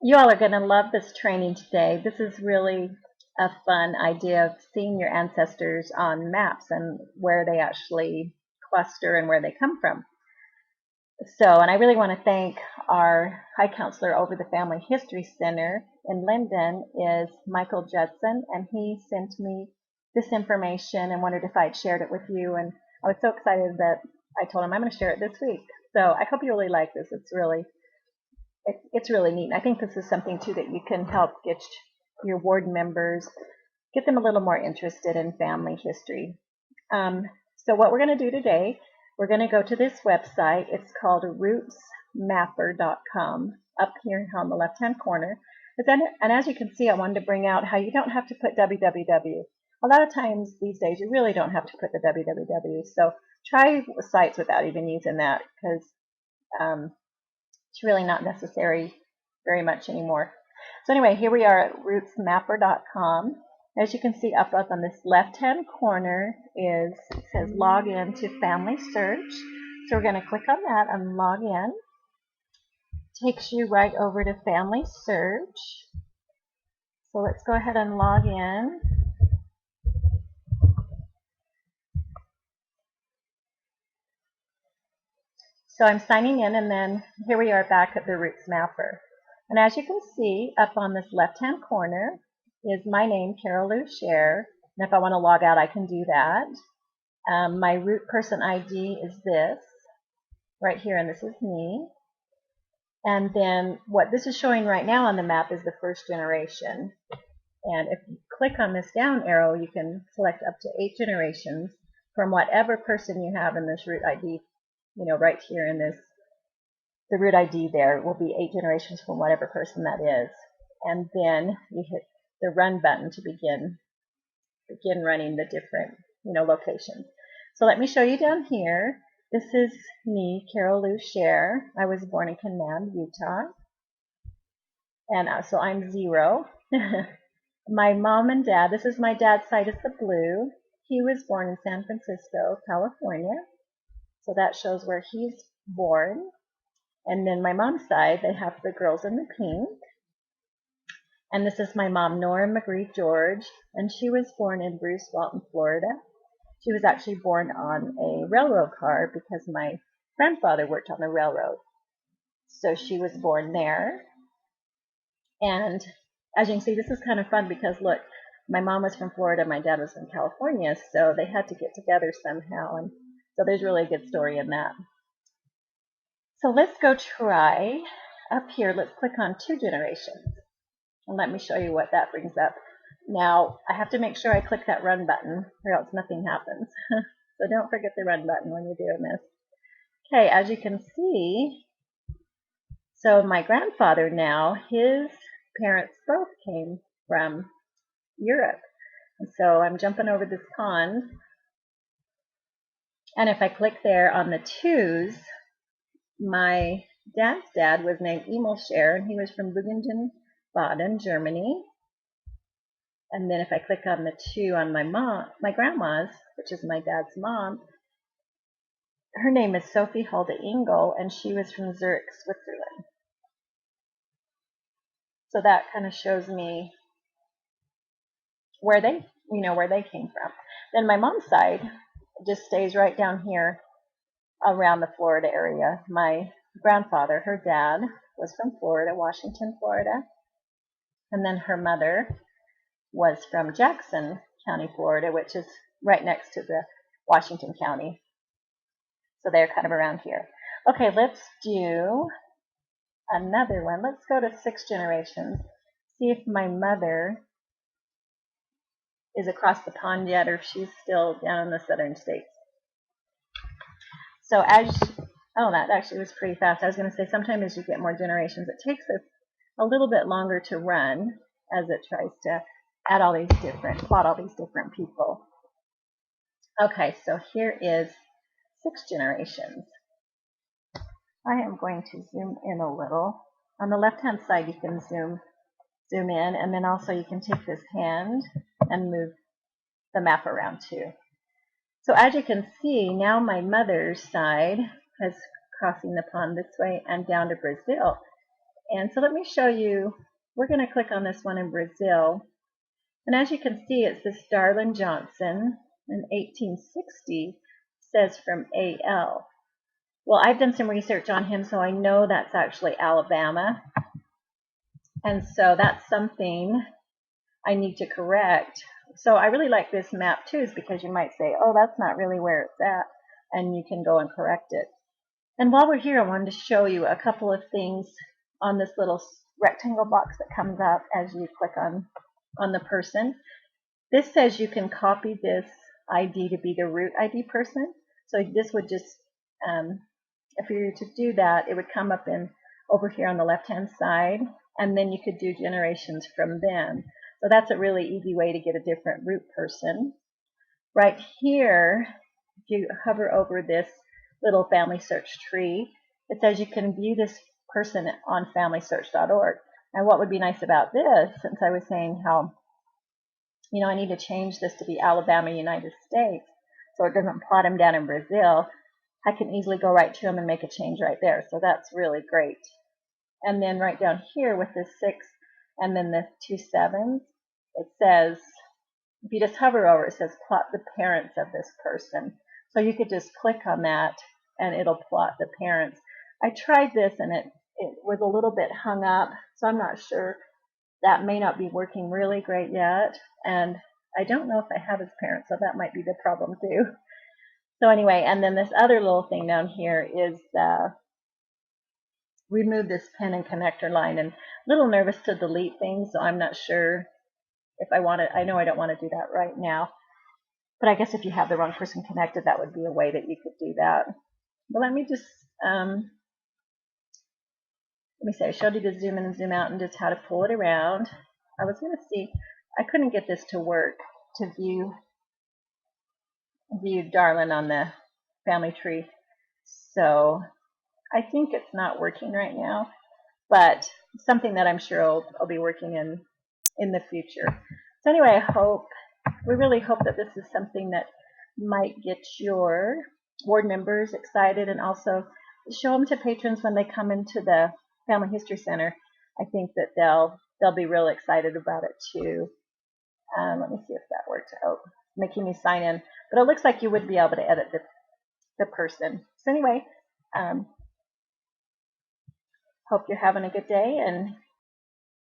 You all are going to love this training today. This is really a fun idea of seeing your ancestors on maps and where they actually cluster and where they come from. And I really want to thank our High Counselor over the Family History Center in Linden is Michael Judson, and he sent me this information and wondered if I'd shared it with you. And I was so excited that I told him I'm going to share it this week. So I hope you really like this. It's really neat. I think this is something too that you can help get your ward members, get them a little more interested in family history. So what we're going to do today, we're going to go to this website. It's called RootsMapper.com up here on the left-hand corner. And as you can see, I wanted to bring out how you don't have to put www. A lot of times these days, you really don't have to put the www. So try sites without even using that because it's really not necessary very much anymore. So anyway, here we are at RootsMapper.com. As you can see up on this left-hand corner it says log in to Family Search. So we're going to click on that and log in. Takes you right over to Family Search. So let's go ahead and log in. So I'm signing in, and then here we are back at the RootsMapper. And as you can see, up on this left-hand corner is my name, Carol Lou Scher. And if I want to log out, I can do that. My root person ID is this, right here, and this is me. And then what this is showing right now on the map is the first generation. And if you click on this down arrow, you can select up to 8 generations from whatever person you have in this root ID. Right here in this, the root ID there will be 8 generations from whatever person that is. And then you hit the run button to begin running the different, locations. So let me show you down here. This is me, Carol Lou Scher. I was born in Canab, Utah. And so I'm 0. My mom and dad, this is my dad's side, is the blue. He was born in San Francisco, California. So that shows where he's born. And then my mom's side, they have the girls in the pink. And this is my mom, Nora McGree George, and she was born in Bruce Walton, Florida. She was actually born on a railroad car because my grandfather worked on the railroad. So she was born there. And as you can see, this is kind of fun because look, my mom was from Florida, my dad was from California, so they had to get together somehow. And so there's really a good story in that. So let's go try up here. Let's click on 2 generations. And let me show you what that brings up. Now, I have to make sure I click that run button or else nothing happens. So don't forget the run button when you're doing this. Okay, as you can see, so my grandfather now, his parents both came from Europe. And so I'm jumping over this pond. And if I click there on the 2s, my dad's dad was named Emil Scher, and he was from Bugenden, Baden, Germany. And then if I click on the 2 on my grandma's, which is my dad's mom, her name is Sophie Hulda Engel, and she was from Zurich, Switzerland. So that kind of shows me where they came from. Then my mom's side just stays right down here around the Florida area. My grandfather, her dad, was from Florida, Washington, Florida. And then her mother was from Jackson County, Florida, which is right next to the Washington County. So they're kind of around here. Okay, let's do another one. Let's go to 6 generations. See if my mother is across the pond yet or if she's still down in the southern states. So that actually was pretty fast. I was going to say sometimes as you get more generations, it takes us a little bit longer to run as it tries to plot all these different people. Okay, so here is 6 generations. I am going to zoom in a little. On the left-hand side, you can zoom in, and then also you can take this hand and move the map around too. So as you can see, now my mother's side is crossing the pond this way and down to Brazil. And so let me show you, we're going to click on this one in Brazil. And as you can see, it's this Darlin Johnson in 1860, says from AL. Well, I've done some research on him, so I know that's actually Alabama. And so that's something I need to correct. So I really like this map too, is because you might say, oh, that's not really where it's at, and you can go and correct it. And while we're here, I wanted to show you a couple of things on this little rectangle box that comes up as you click on the person. This says you can copy this ID to be the root ID person. So this would just, if you were to do that, it would come up in over here on the left-hand side, and then you could do generations from them. So that's a really easy way to get a different root person. Right here, if you hover over this little family search tree, it says you can view this person on familysearch.org. And what would be nice about this, since I was saying how, I need to change this to be Alabama, United States, so it doesn't plot him down in Brazil, I can easily go right to him and make a change right there. So that's really great. And then right down here with the 6 and then the 2 7s, it says, if you just hover over, it says plot the parents of this person. So you could just click on that and it'll plot the parents. I tried this and it was a little bit hung up, so I'm not sure. That may not be working really great yet. And I don't know if I have his parents, so that might be the problem too. So anyway, and then this other little thing down here is remove this pin and connector line. And a little nervous to delete things, so I'm not sure if I want to. I know I don't want to do that right now, but I guess if you have the wrong person connected, that would be a way that you could do that. But let me just I showed you the zoom in and zoom out and just how to pull it around. I was going to see, I couldn't get this to work to view Darlin on the family tree, so I think it's not working right now, but something that I'm sure I'll be working in the future. So anyway, we really hope that this is something that might get your board members excited, and also show them to patrons when they come into the Family History Center. I think that they'll be real excited about it too. Let me see if that worked out. Making me sign in, but it looks like you would be able to edit the person. So anyway, hope you're having a good day, and